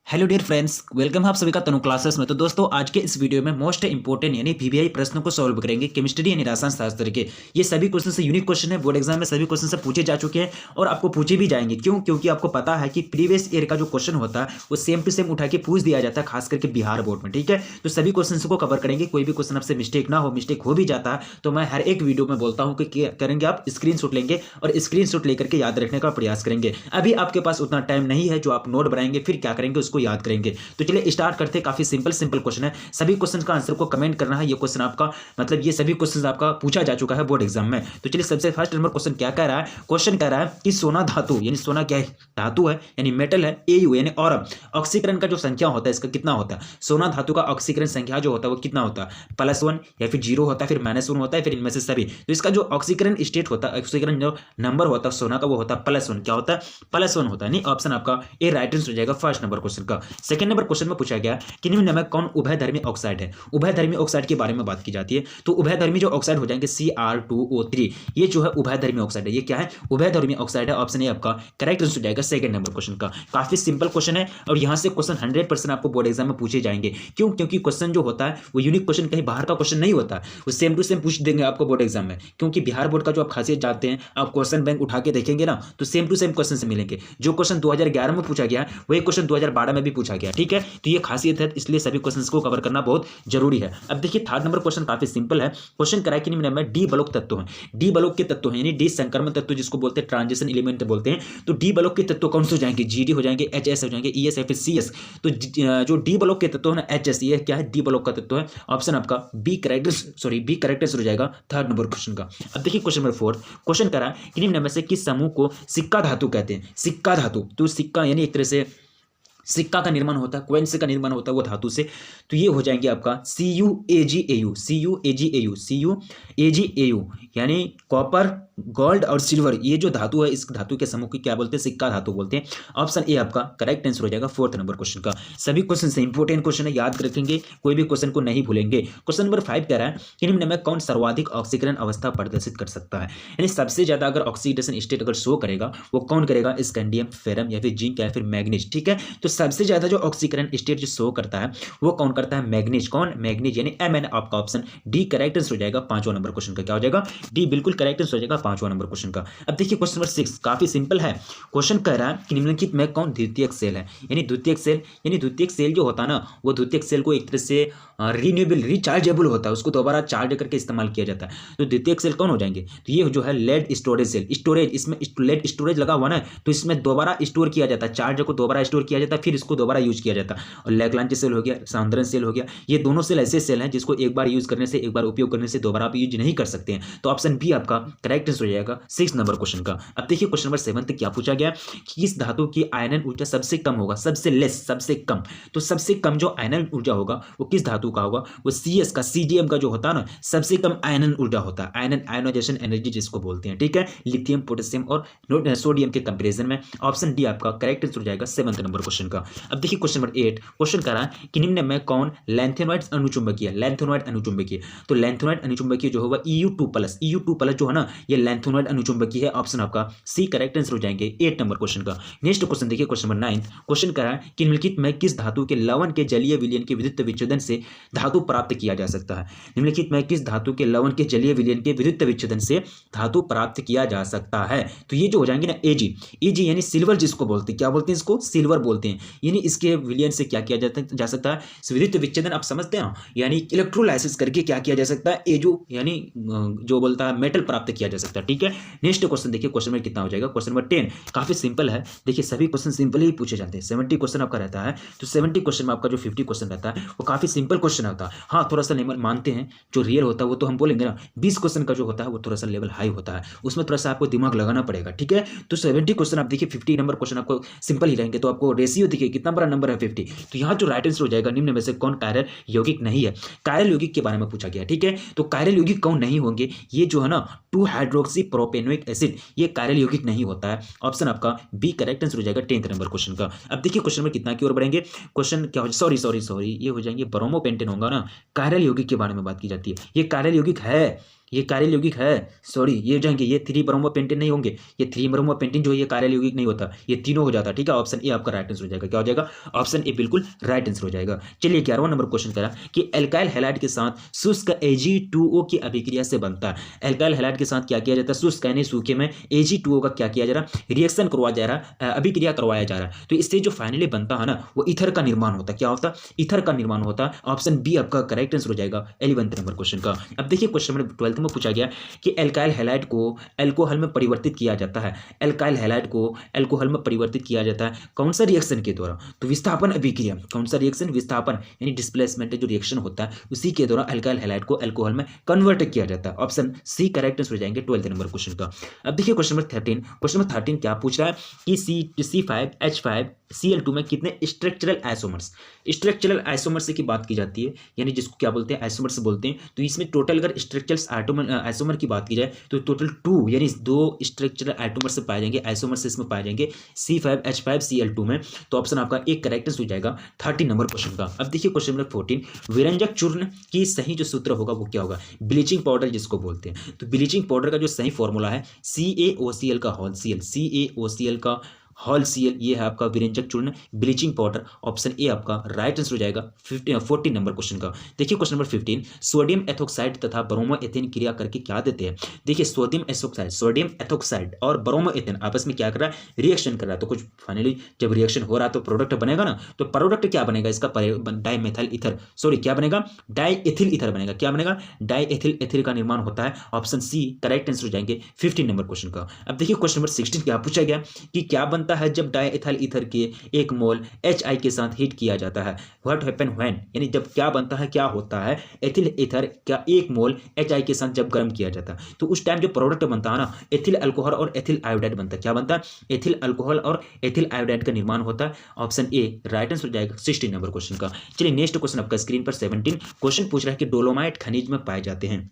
Hello dear friends, welcome आप सभी का तनु क्लासेस में। तो दोस्तों, आज के इस वीडियो में मोस्ट इंपोर्टेंट यानी पीबीआई प्रश्नों को सॉल्व करेंगे। केमिस्ट्री यानी रसायन शास्त्र के ये सभी क्वेश्चन से यूनिक क्वेश्चन है। बोर्ड एग्जाम में सभी क्वेश्चन से पूछे जा चुके हैं और आपको पूछे भी जाएंगे। क्यों? क्योंकि आपको पता है कि प्रीवियस ईयर का जो क्वेश्चन होता है वो सेम टू सेम उठा के पूछ दिया जाता है, खास करके बिहार बोर्ड में। ठीक है, तो सभी क्वेश्चन को कवर करेंगे। कोई भी क्वेश्चन आपसे मिस्टेक ना हो, मिस्टेक हो भी जाता है तो मैं हर एक वीडियो में बोलता हूँ कि करेंगे आप स्क्रीनशॉट लेंगे और स्क्रीनशॉट लेकर के याद रखने का प्रयास करेंगे। अभी आपके पास उतना टाइम नहीं है जो आप नोट बनाएंगे, फिर क्या करेंगे उसको याद करेंगे। तो चलिए स्टार्ट करते हैं। काफी सिंपल क्वेश्चन है। सभी क्वेश्चन का आंसर को कमेंट करना है। ये क्वेश्चन आपका मतलब ये सभी क्वेश्चन आपका पूछा जा चुका है बोर्ड एग्जाम में। तो चलिए सबसे फर्स्ट नंबर क्वेश्चन क्या कह रहा है। क्वेश्चन कह रहा है कि सोना धातु यानी सोना क्या है, धातु है यानी मेटल है, एयू यानी और ऑक्सीकरण का जो संख्या होता है इसका कितना होता है। सोना धातु का ऑक्सीकरण संख्या जो होता है वो कितना होता है, +1 या फिर 0 होता है, फिर -1 होता है, फिर इनमें से सभी। तो इसका जो ऑक्सीकरण स्टेट होता है, ऑक्सीकरण जो नंबर होता है सोना का वो होता है +1। क्या होता है? +1 होता है। नहीं, ऑप्शन आपका ए राइट आंसर हो जाएगा फर्स्ट नंबर क्वेश्चन का। सेकंड नंबर क्वेश्चन में पूछा गया कि निम्न में कौन उभयधर्मी ऑक्साइड है। उभयधर्मी ऑक्साइड के बारे में बात की जाती है। तो उभयधर्मी जो ऑक्साइड हो जाएंगे Cr2O3, ये जो है उभयधर्मी ऑक्साइड है। ये क्या है? उभयधर्मी ऑक्साइड है। ऑप्शन ए आपका करेक्ट आंसर हो जाएगा सेकंड नंबर क्वेश्चन का। काफी सिंपल क्वेश्चन है और यहां से क्वेश्चन 100% आपको बोर्ड एग्जाम में पूछे जाएंगे। क्यों? क्योंकि क्वेश्चन जो होता है वो यूनिक क्वेश्चन, कहीं बाहर का क्वेश्चन नहीं होता, वो सेम टू सेम पूछ देंगे आपको बोर्ड एग्जाम में। क्योंकि बिहार बोर्ड का जो आप खासियत जानते हैं, आप क्वेश्चन बैंक उठा के देखेंगे ना तो सेम टू सेम क्वेश्चन से मिलेंगे। जो क्वेश्चन 2011 में पूछा गया वही क्वेश्चन 2012 में भी पूछा गया। ठीक है, तो ये खासियत है, इसलिए सभी क्वेश्चन को कवर करना बहुत जरूरी है। अब देखिए थर्ड नंबर क्वेश्चन काफी सिंपल है। क्वेश्चन कराए कि निम्न में डी बलोक तत्व है। डी बलोक के तत्व हैं यानी डी संक्रमण तत्व जिसको बोलते हैं, ट्रांजिशन एलिमेंट बोलते हैं। तो डी बलोक के तत्व कौन से हो जाएंगे? जीडी हो जाएंगे, एचएस हो जाएंगे, ईएस या फिर सीएस। तो जो डी बलोक के तत्व है ना एचएस, ये क्या है? डी बलोक का तत्व है। ऑप्शन आपका बी करेक्ट हो जाएगा थर्ड नंबर क्वेश्चन का। अब देखिए क्वेश्चन नंबर 4 क्वेश्चन करा कि निम्न में से किस समूह को सिक्का धातु कहते हैं। सिक्का धातु, तो सिक्का यानी एक तरह से सिक्का का निर्माण होता है, कॉइन्स का निर्माण होता है वो धातु से। तो ये हो जाएंगे आपका CuAgAu, CuAgAu, CuAgAu यानी कॉपर, गोल्ड और सिल्वर। ये जो धातु है इस धातु के समूह की क्या बोलते हैं? सिक्का धातु बोलते हैं। ऑप्शन ए आपका करेक्ट आंसर हो जाएगा फोर्थ नंबर क्वेश्चन का। सभी क्वेश्चन से इंपोर्टेंट क्वेश्चन है, याद रखेंगे, कोई भी क्वेश्चन को नहीं भूलेंगे। क्वेश्चन नंबर 5 कह रहा है कि निम्न में कौन सर्वाधिक ऑक्सीकरण अवस्था प्रदर्शित कर सकता है। यानी सबसे ज्यादा अगर ऑक्सीडेशन स्टेट अगर शो करेगा वो कौन करेगा? स्कैंडियम, फेरम या फिर जिंक या फिर मैग्नीज। ठीक है, तो सबसे ज्यादा जो ऑक्सीकरण स्टेट जो शो करता है वो कौन करता है? मैग्नीज। कौन? मैग्नीज यानी Mn। आपका ऑप्शन डी करेक्ट आंसर हो जाएगा पांचवा नंबर क्वेश्चन का। क्या हो जाएगा? डी बिल्कुल करेक्ट आंसर हो जाएगा पांचवा नंबर क्वेश्चन का। अब देखिए क्वेश्चन नंबर 6 काफी सिंपल है। क्वेश्चन कह रहा है कि निम्नलिखित में कौन द्वितीयक सेल है। यानी द्वितीयक सेल जो होता है ना वो द्वितीयक सेल को एक तरह से रिन्यूएबल, रिचार्जेबल होता है, उसको दोबारा चार्ज करके इस्तेमाल किया जाता है। तो द्वितीयक सेल कौन हो जाएंगे? तो ये जो है लेड स्टोरेज सेल। स्टोरेज, इसमें लेड स्टोरेज लगा हुआ ना, तो इसमें दोबारा स्टोर किया जाता है, चार्ज को दोबारा स्टोर किया जाता है, फिर इसको दोबारा यूज किया जाता है। और लैग्रांज सेल हो गया, सांद्रण सेल हो गया, ये दोनों सेल ऐसे सेल हैं जिसको एक बार यूज करने से, एक बार उपयोग करने से दोबारा आप यूज नहीं कर सकते हैं। तो ऑप्शन बी आपका करेक्ट आंसर हो जाएगा 6 नंबर क्वेश्चन का। अब देखिए क्वेश्चन नंबर 7 तक क्या पूछा गया कि किस धातु की आयनन ऊर्जा सबसे कम होगा, सबसे लेस, सबसे कम। तो सबसे कम जो आयनन ऊर्जा होगा वो किस धातु का होगा? वो सीएस का, सीजीएम का जो होता है ना, सबसे कम आयनन ऊर्जा होता है। आयनन, आयनाइजेशन एनर्जी जिसको बोलते हैं। ठीक है, लिथियम, पोटेशियम और सोडियम के कंपैरिजन में। ऑप्शन डी आपका करेक्ट आंसर हो जाएगा 7th नंबर क्वेश्चन का। अब देखिए क्वेश्चन नंबर 8 क्वेश्चन कर रहा है कि निम्न में कौन लैंथेनॉइड अनुचुंबकीय। लैंथेनॉइड अनुचुंबकीय, तो लैंथेनॉइड अनुचुंबकीय जो होगा EU2+, जो है ना ये लैंथेनॉइड अनुचुंबकीय है। ऑप्शन आपका सी करेक्ट आंसर हो जाएंगे 8 नंबर क्वेश्चन का। नेक्स्ट क्वेश्चन देखिए क्वेश्चन नंबर 9 क्वेश्चन कर रहा है कि निम्नलिखित में किस धातु के लवण के जलीय विलयन के विद्युत विच्छेदन से धातु प्राप्त किया जा सकता है। निम्नलिखित में किस धातु के लवण के जलीय विलयन के विद्युत विच्छेदन से धातु प्राप्त किया जा सकता है। तो ये जो हो जाएंगे ना एजी यानी सिल्वर जिसको बोलते हैं, क्या बोलते हैं इसको? सिल्वर बोलते हैं। यानी इसके विलयन से क्या किया जा सकता है? विद्युत विच्छेदन आप समझते हैं ना, यानी इलेक्ट्रोलाइसिस करके क्या किया जा सकता है? एजो यानी जो बोलता है मेटल प्राप्त किया जा सकता है। ठीक है, नेक्स्ट क्वेश्चन देखिए क्वेश्चन में कितना हो जाएगा। क्वेश्चन नंबर 10 काफी सिंपल है। देखिए सभी क्वेश्चन सिंपल ही पूछे जाते हैं। 70 क्वेश्चन आपका रहता है, तो 70 क्वेश्चन में आपका जो 50 क्वेश्चन रहता है वो काफी सिंपल क्वेश्चन होता है। हाँ, थोड़ा सा लेवल मानते हैं, जो रियल होता है वो तो हम बोलेंगे ना, 20 क्वेश्चन का जो होता है वो थोड़ा सा लेवल हाई होता है, उसमें थोड़ा सा आपको दिमाग लगाना पड़ेगा। ठीक है, तो 70 क्वेश्चन आप देखिए, 50 नंबर क्वेश्चन आपको सिंपल ही रहेंगे। तो आपको रेशियो देखिए कितना बड़ा नंबर है 50। तो यहाँ जो राइट आंसर हो जाएगा निम्न में से कौन कायरल यौगिक नहीं है। कायरल यौगिक के बारे में पूछा गया। ठीक है, तो कायरल यौगिक कौन नहीं होंगे? ये जो है ना 2 हाइड्रोक्सी प्रोपेनोइक एसिड, ये कायरल यौगिक नहीं होता है। ऑप्शन आपका बी करेक्ट आंसर हो जाएगा 10th नंबर क्वेश्चन का। अब देखिए क्वेश्चन में कितना की ओर बढ़ेंगे। क्वेश्चन क्या हो, सॉरी ये हो जाएंगे ब्रोमोपेंटेन होगा ना, कायरल यौगिक के बारे में बात की जाती है। ये कायरल यौगिक है ये कार्यल यौगिक है, सॉरी ये हो जाएंगे, ये 3 ब्रोमोपेंटेन नहीं होंगे, ये 3 ब्रोमोपेंटेन जो है ये कार्यल यौगिक नहीं होता, ये तीनों हो जाता। ठीक है, ऑप्शन ए आपका राइट आंसर हो जाएगा। क्या हो जाएगा? ऑप्शन ए बिल्कुल राइट आंसर हो जाएगा। चलिए 11वां नंबर क्वेश्चन करा कि एल्काइल हैलाइड के साथ शुष्क Ag2O की अभिक्रिया से बनता है। एल्काइल हैलाइड के साथ क्या किया जाता है? शुष्क यानी सूखे में Ag2O का क्या किया जा रहा है? रिएक्शन करवाया जा रहा है, अभिक्रिया करवाया जा रहा है। तो इससे जो फाइनली बनता है ना वो ईथर का निर्माण होता है। क्या होता है? ईथर का निर्माण होता है। ऑप्शन बी आपका करेक्ट आंसर हो जाएगा 11वें नंबर क्वेश्चन का। अब देखिए क्वेश्चन नंबर 12 में पूछा गया कि एल्काइल हैलाइड को अल्कोहल में परिवर्तित किया जाता है। एल्काइल हैलाइड को अल्कोहल में परिवर्तित किया जाता है कौन सा रिएक्शन के द्वारा? तो विस्थापन अभिक्रिया। कौन सा रिएक्शन? विस्थापन यानी डिस्प्लेसमेंट जो रिएक्शन होता है उसी के द्वारा एल्काइल हैलाइड को अल्कोहल में कन्वर्ट किया जाता है। ऑप्शन सी करेक्ट आंसर हो जाएंगे 12वें नंबर क्वेश्चन का। अब देखिए क्वेश्चन नंबर 13। क्वेश्चन नंबर 13 क्या पूछ रहा है कि C5H5Cl2 में कितने स्ट्रक्चरल आइसोमर्स, स्ट्रक्चरल आइसोमर्स की बात की जाती है, यानी जिसको क्या बोलते हैं? आइसोमर्स बोलते हैं। तो इसमें टोटल अगर स्ट्रक्चरल आइसोमर की बात की जाए तो टोटल 2 यानी 2 स्ट्रक्चरल आइसोमर्स से पाए जाएंगे, आइसोमर्स इसमें पाए जाएंगे C5H5Cl2 में। तो ऑप्शन आपका एक करेक्ट हो जाएगा 13 नंबर क्वेश्चन का। अब देखिए क्वेश्चन नंबर 14। विरंजक चूर्ण की सही जो सूत्र होगा वो क्या होगा? ब्लीचिंग पाउडर जिसको बोलते हैं। तो ब्लीचिंग पाउडर का जो सही फॉर्मूला है CaOCl का होल Cl, CaOCl का हॉल Cl, ये है आपका विरंजक चूर्ण ब्लीचिंग पाउडर। ऑप्शन ए आपका राइट आंसर हो जाएगा 14 नंबर क्वेश्चन का। देखिए क्वेश्चन नंबर 15। सोडियम एथोक्साइड तथा ब्रोमो एथेन क्रिया करके क्या देते हैं? देखिए सोडियम एथोक्साइड और ब्रोमो एथेन आपस में क्या कर रहा है? रिएक्शन कर रहा है। तो कुछ फाइनली जब रिएक्शन हो रहा है तो प्रोडक्ट बनेगा ना, तो प्रोडक्ट क्या बनेगा इसका? डाइमेथाइल ईथर, सॉरी क्या बनेगा? डाइएथिल ईथर बनेगा। क्या बनेगा? डाइएथिल ईथर का निर्माण होता है। ऑप्शन सी करेक्ट आंसर हो जाएंगे 15 नंबर क्वेश्चन का। अब देखिए क्वेश्चन नंबर 16 क्या पूछा गया कि क्या बनता है जब डाइएथाइल ईथर के 1 मोल HI के साथ हीट किया जाता है? व्हाट हैपन व्हेन, यानी जब क्या बनता है, क्या होता है? एथिल ईथर का 1 मोल HI के साथ जब गर्म किया जाता है तो उस टाइम जो प्रोडक्ट बनता है ना, एथिल अल्कोहल और एथिल आयोडाइड बनता है। क्या बनता है? एथिल अल्कोहल और एथिल आयोडाइड का निर्माण होता है। ऑप्शन ए राइट आंसर हो जाएगा 16 नंबर क्वेश्चन का। चलिए नेक्स्ट क्वेश्चन आपका स्क्रीन पर 17 क्वेश्चन पूछ रहा है कि डोलोमाइट खनिज में पाए जाते हैं।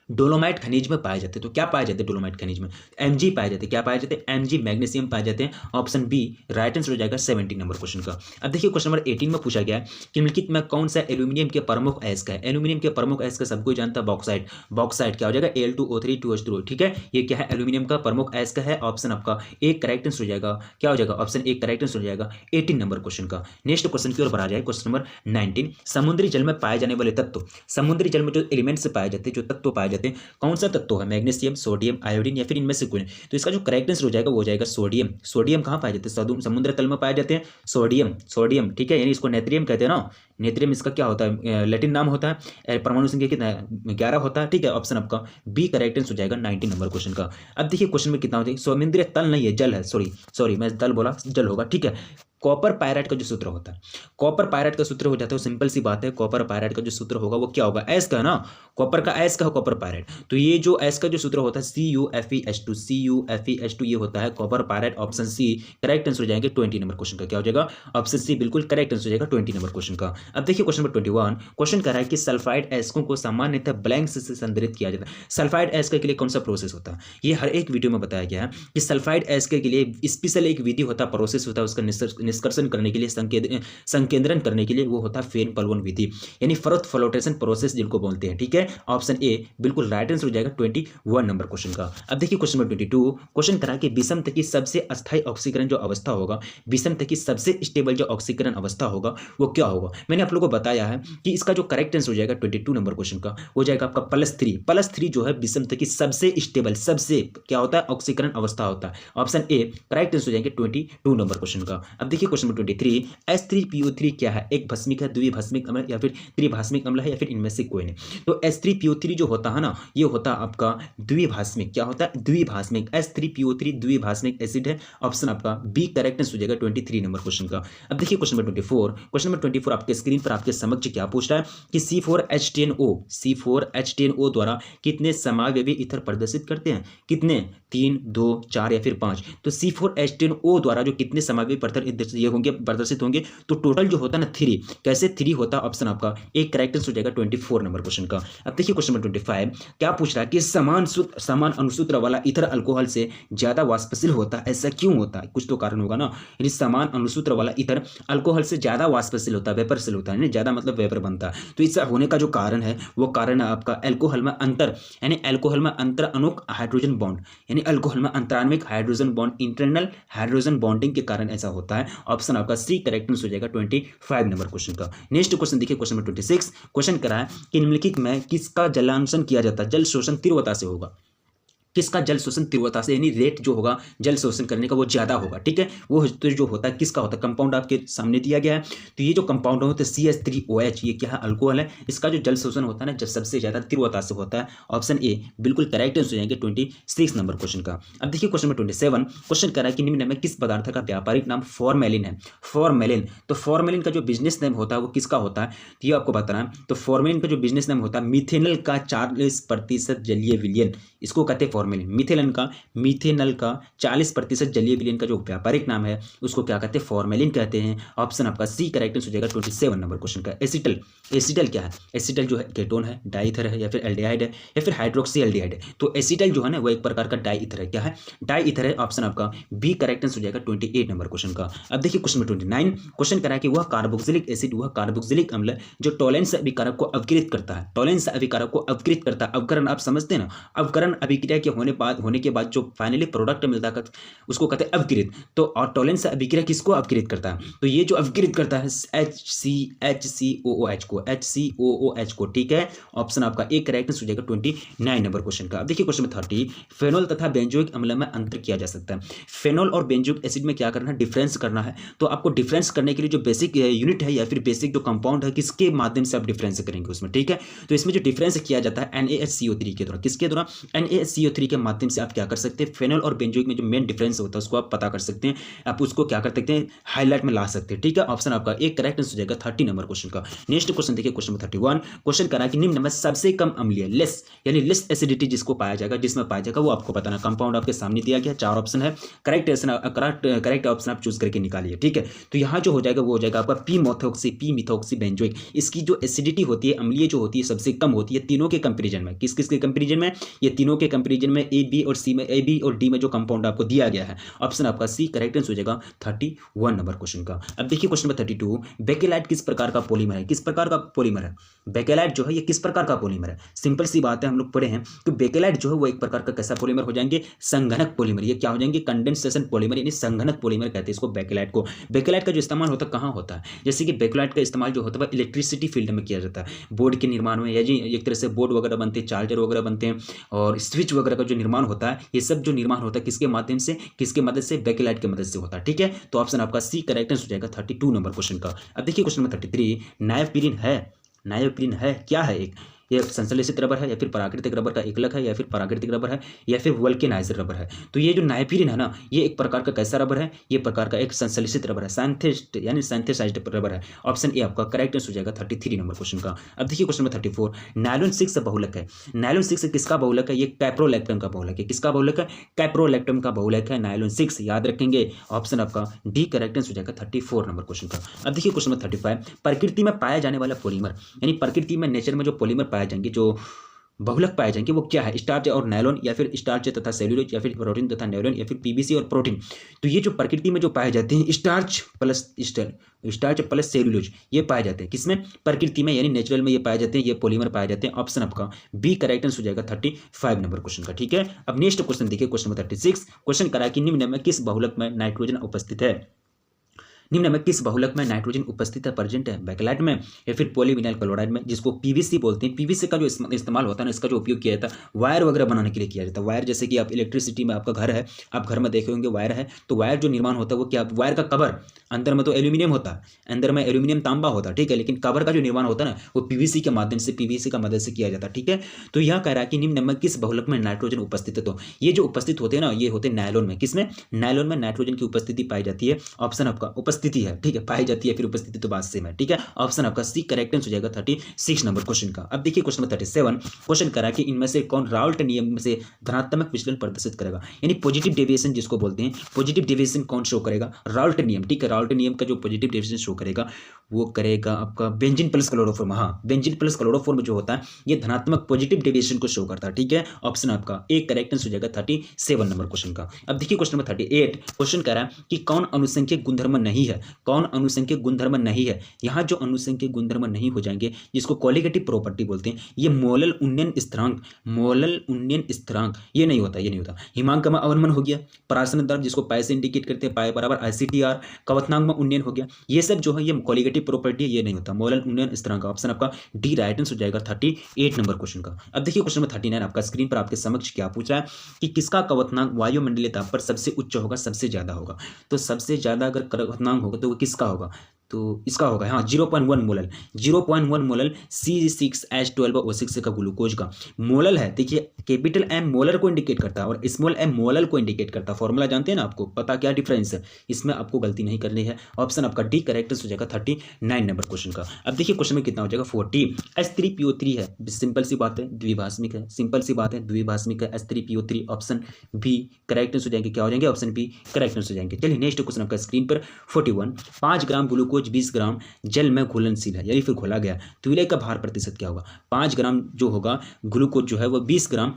डोलोमाइट खनिज में पाए जाते हैं तो क्या पाए जाते हैं? डोलोमाइट खनिज में Mg पाए जाते हैं। क्या पाए जाते हैं? Mg मैग्नीशियम पाए जाते हैं। ऑप्शन बी राइट आंसर हो जाएगा 17 नंबर क्वेश्चन का। अब देखिए क्वेश्चन नंबर 18 में पूछा गया है कि निम्नलिखित में कौन सा एल्यूमिनियम के प्रमुख अयस्क है? एल्यूमिनियम के प्रमुख अयस्क सबको जानता है बॉक्साइट। बॉक्साइट क्या हो जाएगा? Al2O3 ठीक है, ये क्या है? एल्यूमिनियम का प्रमुख अयस्क है। ऑप्शन आपका एक करेक्ट आंसर हो जाएगा। क्या हो जाएगा? ऑप्शन एक करेक्ट आंसर हो जाएगा 18 नंबर क्वेश्चन का। नेक्स्ट क्वेश्चन की ओर बढ़ा जाए क्वेश्चन नंबर 19। समुद्री जल में पाए जाने वाले तत्व, समुद्री जल में जो एलिमेंट्स पाए जाते हैं, जो तत्व पाए जाते हैं, कौन सा तत्व है? मैग्नीशियम, सोडियम, आयोडीन या फिर इनमें से कोई? तो इसका जो करेक्ट आंसर हो जाएगा वो हो जाएगा सोडियम। सोडियम कहाँ पाए जाते हैं? समुद्र तल में पाए जाते हैं सोडियम ठीक है, यानी इसको नेत्रियम कहते हैं ना। नेत्रियम इसका क्या होता है? लैटिन नाम होता है। परमाणु संख्या कितना? 11 होता है। ठीक है, ऑप्शन आपका बी करेक्ट आंसर हो जाएगा 19 नंबर क्वेश्चन का। अब देखिए क्वेश्चन में कितना होता है? समुद्री तल नहीं है, जल है। सॉरी मैं तल बोला, जल होगा। ठीक है, कॉपर पायराइट का जो सूत्र होता है, कॉपर पायराइट का सूत्र हो जाता है, सिंपल सी बात है। कॉपर पायराइट का जो सूत्र होगा वो क्या होगा? एस का है ना, कॉपर का एस का है कॉपर पायराइट। तो ये जो एस का जो सूत्र होता है CuFeS2 ये होता है copper pyrite. Option C correct answer हो जाएंगे 20 नंबर क्वेश्चन का। क्या हो जाएगा? ऑप्शन सी बिल्कुल करेक्ट आंसर हो जाएगा 20 नंबर क्वेश्चन का। अब देखिए क्वेश्चन नंबर 21 क्वेश्चन कर रहा है कि सल्फाइड एस्कों को सामान्यतः ब्लैंक से संदर्भित किया जाता है। सल्फाइड एस्क के लिए कौन सा प्रोसेस होता है? ये हर एक वीडियो में बताया गया है कि सल्फाइड एस्क के लिए स्पेशल एक विधि होता है, प्रोसेस होता है, उसका निष्कर्षण करने के लिए, संकेंद्रण करने के लिए वो होता है फेन पलवन विधि, यानी फर्थ फ्लोटेशन प्रोसेस जिनको बोलते हैं। ठीक है, ऑप्शन ए बिल्कुल राइट आंसर हो जाएगा 21 नंबर क्वेश्चन का। अब देखिए क्वेश्चन नंबर 22 क्वेश्चन करा कि विषम की सबसे अस्थायी ऑक्सीकरण जो अवस्था होगा, विषम की सबसे स्टेबल जो ऑक्सीकरण अवस्था होगा वो क्या होगा? मैंने आप लोगों को बताया है कि इसका जो करेक्ट आंसर हो जाएगा 22 नंबर क्वेश्चन का हो जाएगा आपका +3 जो है विषम की सबसे स्टेबल, सबसे क्या होता है? ऑक्सीकरण अवस्था होता है। ऑप्शन ए करेक्ट आंसर हो जाएंगे 22 नंबर क्वेश्चन का। अब देखिए क्वेश्चन नंबर 23 H3PO3 क्या है? एक भस्मिक है, द्विभास्मिक अम्ल या फिर त्रिभास्मिक अम्ल है या फिर इनमें से कोई नहीं? तो H3PO3 जो होता है ना, ये होता है आपका द्विभास्मिक। क्या होता है? द्विभास्मिक। H3PO3 द्विभास्मिक एसिड है। ऑप्शन आपका बी करेक्ट आंसर हो जाएगा 23 नंबर क्वेश्चन का। अब देखिए क्वेश्चन नंबर 24 क्वेश्चन नंबर 24 आपके स्क्रीन पर आपके समक्ष क्या पूछ रहा है कि C4H10O द्वारा कितने समावयवी ईथर प्रदर्शित करते हैं? कितने? 3, 2, 4 या फिर 5? तो C4H10O द्वारा जो कितने समावयवी ईथर ये होंगे, प्रदर्शित होंगे, तो टोटल जो होता है ना 3। कैसे 3 होता है? ऑप्शन आपका एक करेक्ट आंसर हो जाएगा 24 नंबर क्वेश्चन का। अब देखिए क्वेश्चन नंबर 25 क्या पूछ रहा है कि समान अनुसूत्र वाला ईथर अल्कोहल से ज्यादा वाष्पशील होता है, ऐसा क्यों होता है? कुछ तो कारण होगा ना, यानी समान अनुसूत्र वाला ईथर अल्कोहल से ज्यादा वाष्पशील होता है, वेपरशील होता है, यानी ज़्यादा मतलब वेपर बनता है। तो इससे होने का जो कारण है वो कारण है आपका अल्कोहल में अंतर, यानी अल्कोहल में अंतर अणुक हाइड्रोजन बॉन्ड, यानी अल्कोहल में अंतराण्विक hydrogen bond, internal hydrogen bonding के कारण ऐसा होता है। ऑप्शन आपका सी करेक्ट हो जाएगा 25 नंबर क्वेश्चन का। नेक्स्ट क्वेश्चन देखिए, क्वेश्चन नंबर 26। क्वेश्चन करा है कि निम्नलिखित में किसका जलांशन किया जाता है, जल शोषण तीव्रता से होगा। किसका जल शोषण तीव्रता से, यानी रेट जो होगा जल शोषण करने का वो ज़्यादा होगा, ठीक है। वो तो जो होता है किसका होता है, कंपाउंड आपके सामने दिया गया है। तो ये जो कंपाउंड होता है CH3OH, ये क्या है, अल्कोहल है। इसका जो जल शोषण होता है ना, जब सबसे ज़्यादा तीव्रता से होता है। ऑप्शन ए बिल्कुल करेक्ट आंसर हो जाएंगे 26 नंबर क्वेश्चन का। अब देखिए क्वेश्चन नंबर 27। क्वेश्चन करा है कि निम्न में किस पदार्थ का व्यापारिक नाम फॉर्मेलिन है। फॉर्मेलिन, तो फॉर्मेलिन का जो बिजनेस नेम होता है वो किसका होता है, तो ये आपको बताना है। तो फॉर्मेलिन का जो बिजनेस नेम होता है मिथेनल का 40% जलीय विलयन, इसको कहते हैं फॉर्मेलिन। मिथेनल का 40% जलीय विलयन का जो व्यापारिक नाम है उसको क्या कहते हैं, फॉर्मेलिन कहते हैं। ऑप्शन आपका सी करेक्ट हो जाएगा 27 नंबर क्वेश्चन का। एसिटल, एसिटल क्या है, एसिटल जो है केटोन है, डाईथर है, या फिर एल्डिहाइड है, या फिर हाइड्रोक्सी एल्डिहाइड है। तो एसिटल जो है ना वो एक प्रकार का डाईथर है, क्या है, डाईथर है। ऑप्शन आपका बी करेक्ट हो जाएगा 28 नंबर क्वेश्चन का। अब देखिए क्वेश्चन 29। क्वेश्चन करा है कि वह कार्बोक्सिलिक एसिड, वह कार्बोक्सिलिक अम्ल जो टॉलेंस अभिकारक को अवकृत करता है, टॉलेंस अभिकारक को अवकृत करता है। अवकरण आप समझते हैं ना, अवकरण अभिक्रिया के होने के बाद जो फाइनली प्रोडक्ट मिलता है उसको कहते हैं अवकृत। तो और टॉलेंस अभिक्रिया किसको अवकृत करता है, तो ये जो अवकृत करता है HCOOH को, HCOOH को, ठीक है। ऑप्शन आपका एक करेक्ट हो जाएगा 29 नंबर क्वेश्चन का। अब देखिए क्वेश्चन 30। फेनोल तथा बेंजोइक अम्ल में अंतर किया जा सकता है। फेनोल और बेंजोइक एसिड में क्या करना है, डिफरेंस करना है। तो आपको डिफरेंस करने के लिए जो बेसिक यूनिट है या फिर बेसिक जो कंपाउंड है किसके माध्यम से आप डिफरेंस करेंगे उसमें, ठीक है। तो इसमें जो डिफरेंस किया जाता है NaHCO3 के द्वारा, किसके द्वारा, NaHCO3 के माध्यम से आप क्या कर सकते हैं, फेनोल और बेंजोइक में जो मेन डिफरेंस होता है उसको आप पता कर सकते हैं, आप उसको क्या कर सकते हैं, हाईलाइट में ला सकते हैं, ठीक है। ऑप्शन आपका एक करेक्ट आंसर हो जाएगा 30 नंबर क्वेश्चन का। नेक्स्ट क्वेश्चन देखिए, क्वेश्चन 31। क्वेश्चन करा कि निम्न में सबसे कम अम्लीय, लेस यानी लेस एसिडिटी जिसको पाया जाएगा, जिसमें पाया जाएगा वो आपको बताना। कंपाउंड आपके सामने दिया गया, 4 ऑप्शन है, करेक्ट ऑप्शन आप चूज करके निकालिए, ठीक है। तो यहाँ जो हो जाएगा वो हो जाएगा आपका पी मिथॉक्सी बेंजोइक। इसकी जो एसिडिटी होती है, अम्लीय जो होती है, सबसे कम होती है तीनों के कंपेरिजन में। किस किस के कंपेरिजन में, ये तीनों के कंपेरिजन में, ए बी और सी में, ए बी और डी में जो कंपाउंड आपको दिया गया है। ऑप्शन आपका सी करेक्ट आंसर हो जाएगा 31 नंबर क्वेश्चन का। अब देखिए क्वेश्चन नंबर 32। बेकेलाइट किस प्रकार का पॉलीमर है, किस प्रकार का पॉलीमर है, बेकेलाइट जो है ये किस प्रकार का पॉलीमर है। सिंपल सी बात है, हम लोग पढ़े हैं कि बेकेलाइट जो है वो एक प्रकार का कैसा पॉलीमर हो जाएंगे, संघनक पॉलीमर। ये क्या हो जाएंगे, कंडेंसेशन पॉलीमर, यानी संघनक पॉलीमर कहते हैं इसको, बेकेलाइट को। बेकेलाइट का जो इस्तेमाल होता है कहाँ होता है, जैसे कि बेकेलाइट का इस्तेमाल जो होता है इलेक्ट्रिसिटी फील्ड में किया जाता है, बोर्ड के निर्माण में, या जी एक तरह से बोर्ड वगैरह बनते हैं, चार्जर वगैरह बनते हैं, और स्विच वगैरह का जो निर्माण होता है, ये सब जो निर्माण होता है किसके माध्यम से, किसके मदद से, बेकेलाइट की मदद से होता है, ठीक है। तो ऑप्शन आपका सी करेक्ट हो जाएगा 32 नंबर क्वेश्चन का। अब देखिए क्वेश्चन नंबर 33। नाइयोप्रीन है क्या है, ये संश्लेषित रबर है, या फिर प्राकृतिक रबर का एकलक है, या फिर प्राकृतिक रबर है, या फिर वल्केनाइज्ड रबर है। तो ये जो नाइयोप्रीन है ना, ये एक प्रकार का कैसा रबर है, ये प्रकार का एक संश्लेषित रबर है, सिंथेस्ट यानी सिंथेसाइज्ड रबर है। ऑप्शन ए आपका करेक्ट हो जाएगा 33 नंबर क्वेश्चन का। अब देखिए क्वेश्चन नंबर 34। नायलॉन 6 बहुलक है, नायलॉन 6 किसका बहुलक है, ये कैप्रोलैक्टम का बहुलक है। किसका बहुलक है, कैप्रोलैक्टम का बहुलक है नायलॉन 6, याद रखेंगे। ऑप्शन आपका डी करेक्ट हो जाएगा 34 नंबर क्वेश्चन का। अब देखिए क्वेश्चन नंबर 35। प्रकृति में पाया जाने वाला पॉलीमर, यानी प्रकृति में, नेचर में जो पॉलीमर पाए जाएंगे, जो बहुलक पाए जाएंगे, वो क्या है, स्टार्च और नायलॉन, या फिर स्टार्च तथा सेल्यूलोज, या फिर प्रोटीन तथा नायलॉन, या फिर पीवीसी और प्रोटीन। तो ये जो प्रकृति में जो पाए जाते हैं, स्टार्च प्लस सेल्यूलोज, ये पाए जाते हैं किसमें, प्रकृति में, यानी नेचुरल में ये पाए जाते हैं, ये पॉलीमर पाए जाते हैं। ऑप्शन आपका बी करेक्ट हो जाएगा 35 नंबर क्वेश्चन का, ठीक है। अब नेक्स्ट क्वेश्चन देखिए, क्वेश्चन नंबर 36। क्वेश्चन करा कि निम्न में किस बहुलक में नाइट्रोजन उपस्थित है, निम्न में किस बहुलक में नाइट्रोजन उपस्थित है, प्रेजेंट है, बेकेलाइट में, या फिर पॉलीविनाइल क्लोराइड में, जिसको पीवीसी बोलते हैं। पीवीसी का जो इस्तेमाल होता है ना, इसका जो उपयोग किया जाता है वायर वगैरह बनाने के लिए किया जाता है। वायर जैसे कि आप इलेक्ट्रिसिटी में, आपका घर है, आप घर में देखे होंगे वायर है, तो वायर जो निर्माण होता है वो क्या, वायर का कवर, अंदर में तो एल्यूमिनियम होता है, अंदर में एल्यूमिनियम तांबा होता है, ठीक है, लेकिन कवर का जो निर्माण होता है ना वो पीवीसी के माध्यम से, पीवीसी का मदद से किया जाता है, ठीक है। तो यह कह रहा है कि निम्न में किस बहुलक में नाइट्रोजन उपस्थित है, तो ये जो उपस्थित होते हैं ना, ये होते हैं नायलॉन में। किसमें, नायलॉन में नाइट्रोजन की उपस्थिति पाई जाती है। ऑप्शन आपका उपस्थिति है, ठीक है, पाई जाती है, फिर उपस्थिति तो बात सेम है, ठीक है। ऑप्शन आपका सी करेक्ट हो जाएगा 36 नंबर क्वेश्चन का। अब देखिए क्वेश्चन नंबर 37। क्वेश्चन करा कि इनमें से कौन राल्ट नियम से धनात्मक विचलन प्रदर्शित करेगा, यानी पॉजिटिव डेविएशन जिसको बोलते हैं, पॉजिटिव डेविएशन कौन शो करेगा, राल्ट नियम, ठीक है। राल्ट नियम का जो पॉजिटिव डेविएशन शो करेगा वो करेगा आपका बेंजीन प्लस क्लोरोफॉर्म। हाँ, बेंजीन प्लस क्लोरोफॉर्म जो होता है ये धनात्मक पॉजिटिव डेविएशन को शो करता है, ठीक है। ऑप्शन आपका एक करेक्ट हो जाएगा 37 नंबर क्वेश्चन का। अब देखिए क्वेश्चन नंबर 38। क्वेश्चन कह रहा है कि कौन अनुसंख्यक गुणधर्म नहीं है, कौन अनुसंख्यक गुणधर्म नहीं है। यहाँ जो अनुसंख्यक गुणधर्म नहीं हो जाएंगे, जिसको क्वालिटेटिव प्रॉपर्टी बोलते हैं, ये मोलल उन्नयन स्थिरांक, मोलल उन्नयन स्थिरांक ये नहीं होता, ये नहीं होता। हिमांक में अवनमन हो गया, परासरण दर जिसको पाई से इंडिकेट करते हैं, पाई बराबर ICTR, कवथनांक में उन्नयन हो गया, ये सब जो है ये क्वालिटेटिव प्रॉपर्टी ये नहीं होता। मोलल उन्नयन स्थिरांक ऑप्शन आपका डी राइट आंसर हो जाएगा 38 नंबर क्वेश्चन का। अब देखिए क्वेश्चन नंबर 39 आपका स्क्रीन पर आपके समक्ष क्या पूछ रहा है कि किसका कवथनांक वायुमंडलीय ताप पर सबसे उच्च होगा, सबसे ज्यादा होगा। तो सबसे ज्यादा अगर कवथनांक होगा तो वो किसका होगा, तो इसका होगा हाँ 0.1 मोलल, 0.1 मोलल C6H12O6 का ग्लूकोज का मोलल है। देखिए कैपिटल M मोलर को इंडिकेट करता है और स्मॉल m मोलल को इंडिकेट करता है। फॉर्मूला जानते हैं ना, आपको पता क्या डिफरेंस है, इसमें आपको गलती नहीं करनी है। ऑप्शन आपका डी करेक्ट हो जाएगा 39 नंबर क्वेश्चन का। अब देखिए क्वेश्चन में कितना हो जाएगा 40। H3PO3 है, सिंपल सी बात है, द्विभाषमिक है, सिंपल सी बात है, द्विभाषमिक है H3PO3, ऑप्शन बी करेक्ट हो जाएंगे, क्या हो जाएंगे ऑप्शन बी करेक्ट हो जाएंगे। चलिए नेक्स्ट क्वेश्चन आपका स्क्रीन पर 41। 5 ग्राम ग्लूकोज 20 ग्राम जल में घुलनशील है, यानी फिर घोला गया, तो विलय का भार प्रतिशत क्या होगा। 5 ग्राम जो होगा ग्लूकोज जो है वो 20 ग्राम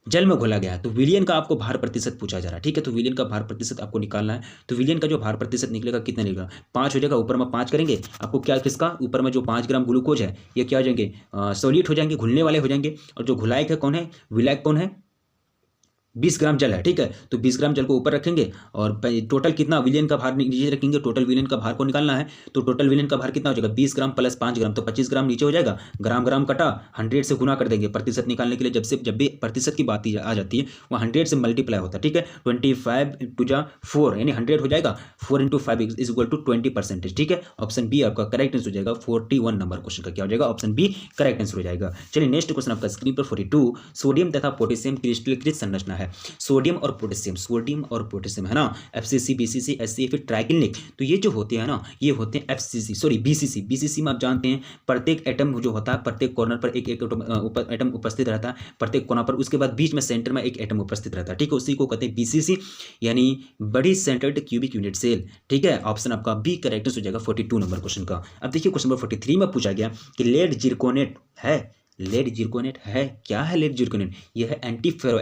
जल में घोला गया है, तो विलियन का आपको भार प्रतिशत पूछा जा रहा है। ठीक है, तो विलियन का भार प्रतिशत आपको निकालना है। तो विलियन का जो भार प्रतिशत निकलेगा कितना निकलेगा, 5 हो जाएगा, ऊपर में 5 करेंगे, आपको क्या किसका ऊपर में जो 5 ग्राम ग्लूकोज है ये क्या हो जाएंगे, सॉलिड हो जाएंगे, घुलने वाले हो जाएंगे। और जो घुलायक है कौन है, विलायक कौन है, 20 ग्राम जल है। ठीक है, तो 20 ग्राम जल को ऊपर रखेंगे और टोटल कितना विलियन का भार नीचे रखेंगे, टोटल विलियन का भार को निकालना है। तो टोटल विलियन का भार कितना हो जाएगा, 20 ग्राम प्लस 5 ग्राम, तो 25 ग्राम नीचे हो जाएगा। ग्राम ग्राम कटा, 100 से गुना कर देंगे प्रतिशत निकालने के लिए। जब भी प्रतिशत की बात आ जाती है वह 100 से मल्टीप्लाई होता है। ठीक है, 25 × 4 यानी 100 हो जाएगा, 4 × 5 इज इक्वल टू 20%। ठीक है, ऑप्शन बी आपका करेक्ट आंसर हो जाएगा। 41 नंबर क्वेश्चन का क्या हो जाएगा, ऑप्शन बी करेक्ट आंसर हो जाएगा। चलिए नेक्स्ट क्वेश्चन आपका स्क्रीन पर 42। सोडियम तथा पोटेशियम क्रिस्टलीकृत संरचना है। सोडियम और पोटेशियम है ना, FCC BCC SCA फिर ट्राइक्लिनिक, तो ये जो होते हैं ना ये होते हैं BCC में आप जानते हैं प्रत्येक एटम जो होता है प्रत्येक कॉर्नर पर एक एटम उपस्थित रहता है, प्रत्येक कोना पर, उसके बाद बीच में सेंटर में एक एटम उपस्थित रहता है। ठीक है, उसी को कहते हैं BCC यानी बड़ी सेंटर्ड क्यूबिक यूनिट सेल। ठीक है, ऑप्शन आपका बी करेक्ट हो जाएगा 42 नंबर क्वेश्चन का। अब देखिए क्वेश्चन नंबर 43 में पूछा गया कि लेड जिरकोनेट है, लेड जिरकोनेट है, क्या है लेड जिरकोनेट, यह है एंटी फेरो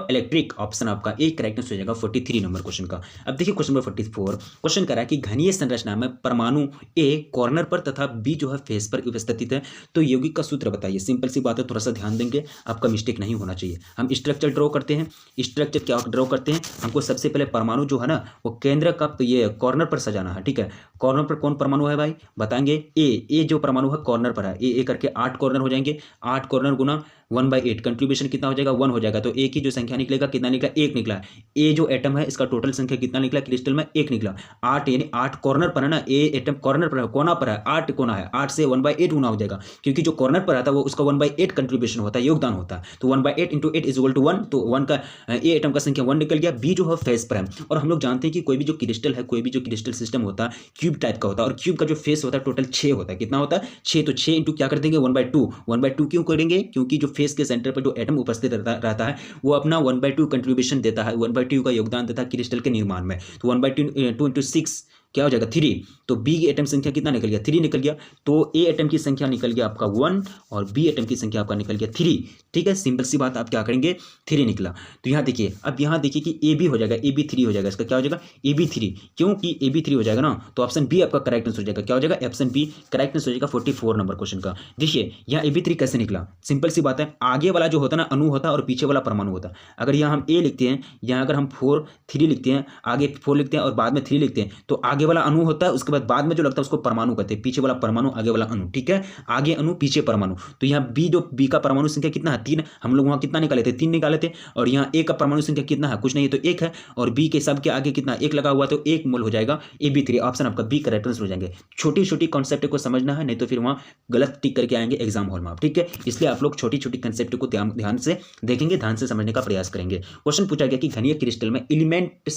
इलेक्ट्रिक, ऑप्शन आपका ए करेक्ट हो जाएगा 43 नंबर क्वेश्चन का। अब देखिए क्वेश्चन नंबर 44, क्वेश्चन करा है कि घनीय संरचना में परमाणु ए कॉर्नर पर तथा बी जो है फेस पर उपस्थित है, तो यौगिक का सूत्र बताइए। सिंपल सी बात है, थोड़ा सा ध्यान देंगे, आपका मिस्टेक नहीं होना चाहिए। हम स्ट्रक्चर ड्रॉ करते हैं, स्ट्रक्चर क्या ड्रॉ करते हैं, हमको सबसे पहले परमाणु जो है ना वो केंद्र का तो ये कॉर्नर पर सजाना है। ठीक है, कॉर्नर पर कौन परमाणु है भाई बताएंगे, ए जो परमाणु है कॉर्नर पर है, ए करके 8 कॉर्नर हो जाएंगे, 8 कॉर्नर गुना 1/8 कंट्रीब्यूशन कितना हो जाएगा 1 हो जाएगा। तो ए की जो संख्या निकलेगा कितना निकला, 1 निकला। ए जो एटम है इसका टोटल संख्या कितना निकला, क्रिस्टल में 1 निकला। 8 यानी 8 कॉर्नर पर है ना, ए एटम कॉर्नर पर है, कोना पर है, 8 कोना है, 8 से 1/8 गुना हो जाएगा, क्योंकि जो कॉर्नर पर आता है वो उसका 1/8 कंट्रीब्यूशन होता है, योगदान होता है। तो 1/8 × 8 इज इक्वल टू 1, तो 1 का ए एटम का संख्या 1 निकल गया। बी जो है फेस पर है, और हम लोग जानते हैं कि कोई भी जो क्रिस्टल है, कोई भी जो क्रिस्टल सिस्टम होता है क्यूब टाइप का होता है, और क्यूब का जो फेस होता है टोटल 6 होता है। कितना होता है 6, तो 6 इंटू क्या कर देंगे 1/2। 1/2 क्यों करेंगे, क्योंकि जो फेस के सेंटर पर जो एटम उपस्थित रहता है वो अपना 1/2 कंट्रीब्यूशन देता है, 1/2 का योगदान देता है क्रिस्टल के निर्माण में। तो 1/2 × 6 क्या हो जाएगा 3। तो बी की एटम संख्या कितना निकल गया 3 निकल गया। तो ए एटम की संख्या निकल गया आपका 1 और बी एटम की संख्या आपका निकल गया 3। ठीक है, सिंपल सी बात, आप क्या करेंगे 3 निकला। तो यहाँ देखिए, अब यहाँ देखिए कि ए बी हो जाएगा, ए बी 3 हो जाएगा, इसका क्या हो जाएगा ए बी 3, क्योंकि ए बी 3 हो जाएगा ना, तो ऑप्शन बी आपका करेक्ट आंसर हो जाएगा। क्या हो जाएगा ऑप्शन बी करेक्ट आंसर हो जाएगा 44 नंबर क्वेश्चन का। देखिए यहाँ ए बी 3 कैसे निकला, सिंपल सी बात है, आगे वाला जो होता है ना अणु होता है और पीछे वाला परमाणु होता है। अगर यहाँ हम ए लिखते हैं, यहाँ अगर हम 4 3 लिखते हैं, आगे 4 लिखते हैं और बाद में 3 लिखते हैं, तो आगे वाला अणु होता है, उसके बाद में जो लगता है उसको परमाणु कहते हैं, पीछे वाला परमाणु आगे वाला अणु। ठीक है, आगे अणु पीछे परमाणु। तो यहाँ बी जो बी का परमाणु संख्या कितना है 3, हम लोग वहाँ कितना निकाले थे 3 निकाले थे, और यहाँ ए का परमाणु संख्या कितना है कुछ नहीं है तो 1 है, और बी के सब के आगे कितना 1 लगा हुआ, तो 1 मोल हो जाएगा ए बी 3, ऑप्शन आपका बी करेक्ट आंसर हो जाएंगे। छोटी छोटी कॉन्सेप्ट को समझना है, नहीं तो फिर वहाँ गलत टिक करके आएंगे एग्जाम हॉल में आप। ठीक है, इसलिए आप लोग छोटी छोटी कंसेप्ट को ध्यान से देखेंगे, ध्यान से समझने का प्रयास करेंगे। क्वेश्चन पूछा गया कि घनीय क्रिस्टल में एलिमेंट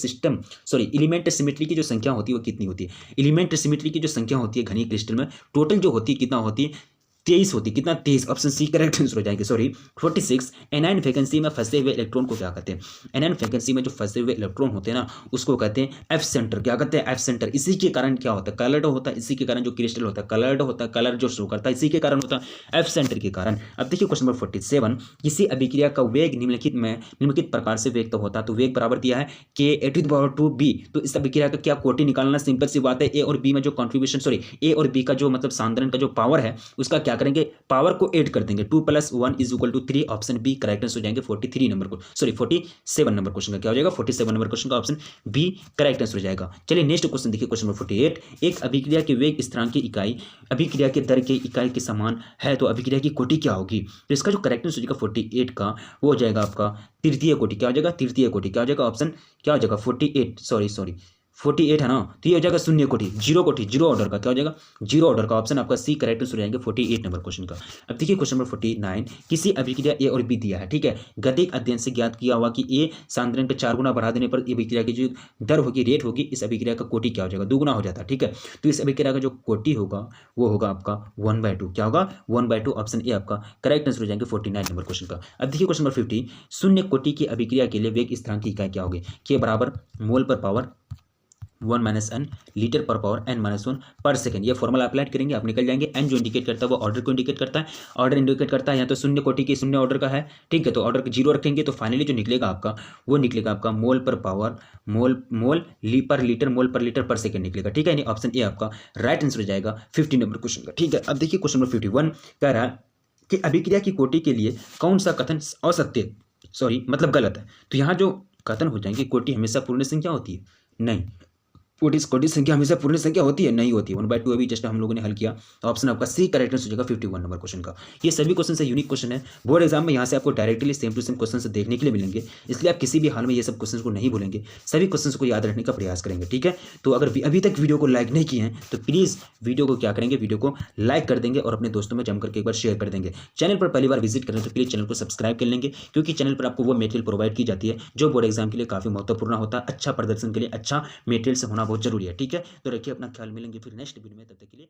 सिमेट्री की जो संख्या होती है वो कितनी होती है। एलिमेंट सिमेट्री की जो संख्या होती है घनीय क्रिस्टल में टोटल जो होती है कितना होती है 23 होती, कितना 23, ऑप्शन सी करेक्ट आंसर हो जाएंगे। सॉरी 46, एनायन वैकेंसी में फंसे हुए इलेक्ट्रॉन को क्या कहते हैं? एनायन वैकेंसी में जो फंसे हुए इलेक्ट्रॉन होते हैं ना, उसको कहते हैं एफ सेंटर। क्या कहते हैं? F centre. इसी के कारण क्या होता है? कलर्ड होता है। इसी के कारण जो क्रिस्टल होता है कलर्ड होता है, कलर जो शो करता है इसी के कारण होता है, एफ सेंटर के कारण। अब देखिए क्वेश्चन नंबर 47, किसी अभिक्रिया का वेग निम्नलिखित प्रकार से व्यक्त होता है। तो वेग बराबर दिया है k8⁻²b। तो इस अभिक्रिया का क्या कोटि निकालना, सिंपल सी बात है। ए और बी में जो कॉन्ट्रीब्यूशन, सॉरी ए और बी का जो मतलब सांद्रण का जो पावर है उसका क्या करेंगे, पावर को ऐड कर देंगे। 2 + 1 = 3, ऑप्शन बी करेक्ट आंसर हो जाएंगे। 43 नंबर को, सॉरी 47 नंबर क्वेश्चन का क्या हो जाएगा? 47 नंबर क्वेश्चन का ऑप्शन बी करेक्ट आंसर हो जाएगा। चलिए नेक्स्ट क्वेश्चन देखिए, क्वेश्चन नंबर 48, एक अभिक्रिया के वेग स्थिरांक की इकाई अभिक्रिया के दर के इकाई के समान है तो अभिक्रिया की कोटि क्या होगी? तो इसका जो करेक्ट आंसर हो जाएगा 48 का, वो हो जाएगा आपका तृतीय कोटि। क्या हो जाएगा? तृतीय कोटि। क्या हो जाएगा? ऑप्शन क्या हो जाएगा? 48, सॉरी 48 है ना, तो ये हो जाएगा शून्य कोटि, जीरो कोटि, जीरो ऑर्डर का। क्या हो जाएगा? जीरो ऑर्डर का। ऑप्शन आपका सी करेक्ट आंसर हो जाएंगे 48 नंबर क्वेश्चन का। अब देखिए क्वेश्चन नंबर 49, किसी अभिक्रिया ए और बी दिया है, ठीक है। गतिक अध्ययन से ज्ञात किया हुआ कि ए सांद्रण का 4 गुना बढ़ा देने पर अभिक्रिया की जो दर होगी, रेट होगी, इस अभिक्रिया का कोटि क्या हो जाएगा? 2 गुना हो जाता है, ठीक है। तो इस अभिक्रिया का जो कोटि होगा वो होगा आपका 1/2। क्या होगा? 1/2। ऑप्शन ए आपका करेक्ट आंसर हो जाएंगे 49 नंबर क्वेश्चन का। अब देखिए क्वेश्चन नंबर 50, शून्य कोटि की अभिक्रिया के लिए वेग स्थिरांक की इकाई क्या होगी? के बराबर मोल पर पावर 1 - n लीटर पर पावर n-1 पर सेकंड। ये फॉर्मूला अप्लाई करेंगे, आप निकल जाएंगे। n जो इंडिकेट करता है वो ऑर्डर को इंडिकेट करता है, ऑर्डर इंडिकेट करता है यहाँ तो शून्य कोटि की शून्य ऑर्डर का है, ठीक है। तो ऑर्डर को जीरो रखेंगे तो फाइनली जो निकलेगा आपका वो निकलेगा आपका मोल पर पावर पर लीटर मोल पर लीटर पर सेकंड निकलेगा, ठीक है। यानी ऑप्शन ए आपका राइट आंसर हो जाएगा 50 नंबर क्वेश्चन का, ठीक है। अब देखिए क्वेश्चन नंबर 51 कह रहा है कि अभिक्रिया की कोटि के लिए कौन सा कथन असत्य, सॉरी मतलब गलत है। तो यहाँ जो कथन हो जाएंगे, कोटि हमेशा पूर्ण संख्या होती है, नहीं। कोटि संख्या हमेशा पूर्ण संख्या होती है, नहीं होती है। 1/2 अभी जस्ट हम लोगों ने हल किया, तो ऑप्शन आपका सी करेक्ट आंसर हो जाएगा 51 नंबर क्वेश्चन का। ये सभी क्वेश्चन से यूनिक क्वेश्चन है, बोर्ड एग्जाम में यहाँ से आपको directly same to same question देखने के लिए मिलेंगे, इसलिए आप किसी भी हाल में ये सब क्वेश्चन को नहीं भूलेंगे, सभी क्वेश्चन को याद रखने का प्रयास करेंगे, ठीक है। तो अगर अभी तक वीडियो को लाइक नहीं किए हैं तो प्लीज़ वीडियो को क्या करेंगे, वीडियो को लाइक कर देंगे और अपने दोस्तों में जम करके एक बार शेयर कर देंगे। चैनल पर पहली बार विजिट करें तो प्लीज़ चैनल को सब्सक्राइब कर लेंगे, क्योंकि चैनल पर आपको वो मटेरियल प्रोवाइड की जाती है जो बोर्ड एग्जाम के लिए काफ़ी महत्वपूर्ण होता है। अच्छा प्रदर्शन के लिए अच्छा मटेरियल से होना बहुत जरूरी है, ठीक है। तो रखिए अपना ख्याल, मिलेंगे फिर नेक्स्ट वीडियो में, तब तक के लिए।